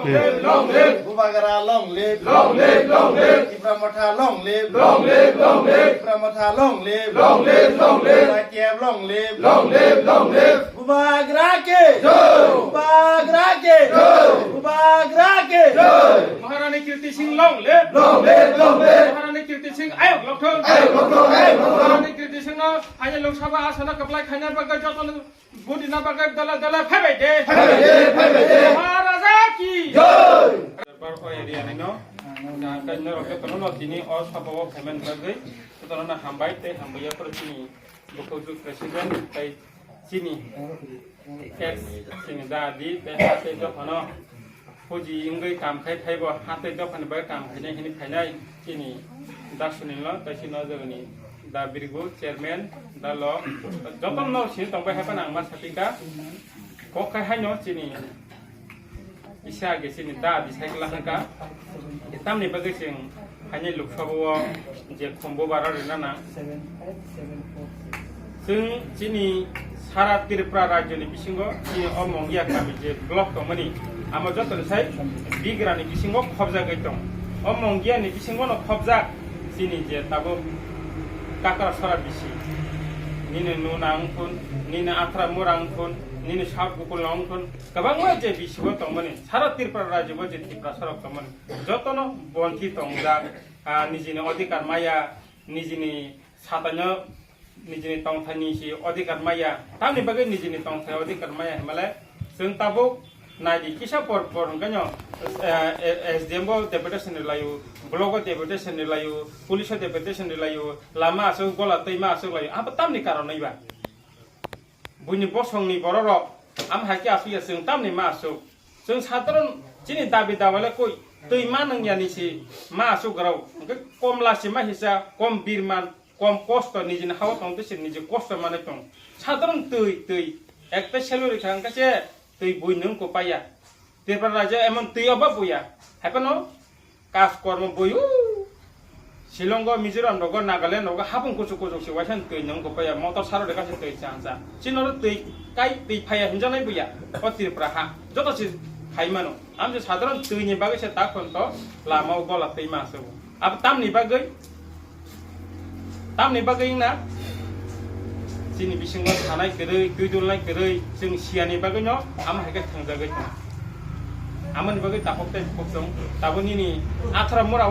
long live. Bubagara long live. Long live, long live. Ibramata long live. Long live, long live. Ibramata long live. Long live, long live. Rakyat long live. Long live, long live. Bubagara ke jai. Bubagara ke jai. Bubagara ke jai. Maharani Kirti Singh long live. Long live, long live. Maharani Kirti Singh ayok lokthong. Ayok lokthong, ayok lokthong. Maharani Kirti Singh no hanya Lok Sabha asana kaplai khana bagai joton budina bagai dala phabai de. Phabai de. Maharaja ki Jai. Darbar ko area ni no. Na kanyo rokte kono no tini or sabawa payment bagai. Tono na hambai te hambaya per sini. Buku presiden tai sini. Ex sini dadi te hate jo kono. Puji inggai kam khai khai bo hate jo pan ba kam khai nai hini khai nai sini. Dak sunin lo tai sino jagani. Da Birgu chairman da lo joton no sini tong ba hapan ang mas hatika. Ko khai hai no sini. Isa ge sini da di sai kala ka. Tam ni bagai sing hanya Lok Sabha je khombo barar naซึ่งที่นี่สาราติรปราราชนิพิชิงก็ที่อมองยาคามิเจบล็อกตรงนี้อามาจดตัวใช้บิกรานิพิชิงก็ขอบจากไอ้ตรงอมองยานิพิชิงก็นขอบจากที่นี่เจตาบุกักราสาราบิชินี่เนี่ยนูนังคนนี่เนี่ยอัตรามูรังคนนี่เนี่ยชาวบุคคลลองคนกับางว่าเจบิชิก็ตรงนี้สาราติรปราราชว่าเจที่ปราสาทตรงนี้จดตัวนั้นบนที่ตรงจากนี่จีเนี่ยอธิการมายานี่จีเนี่ยสถานะNijini tong thani si odikar maya tamni bagai nijini tong thani odikar maya himale sung tabuk naji kisa por ganyo SDM bo deputation layu blogo deputation layu police deputation layu lama asu gola teima asu layu apa tamni karon iba bunyi bosong ni bororok am haki asu ya sung tamni ma asu sung satron jini dabi dawale koi teima nang yani si ma asu garau kom lasi ma hisa kom birman কম কষ্ট নিজে হাওয়া তংতে নিজে কষ্ট মানে তং সাধারণ তুই একটা সেলুরি খান কাছে তুই বই নং কো পাইয়া তেরপর রাজা এমন তুই অবা বইয়া হেপনো কাজ কর্ম বই শিলং মিজোরাম নগ নাগাল্যান্ড নগ হাবুং কুচু কুচু সিওয়াইসান তুই নং কো পাইয়া মটর সারো কাছে তুই চাংসা চিনর তুই কাই তুই ফাইয়া হিনজানাই বইয়া ও তিরপরা হা যতসি খাইমানো আমি সাধারণ তুইনি বাগে সে তাখন তো লামাও গলা তুই মাসো আব তামনি বাগে Tam ni bagai na, sini bising lo tanai kerei, kuidul nai kerei, sing siani bagai no, ama hekat thang jagai, ama ni bagai tapok teh pokong, tabun ini atra murah.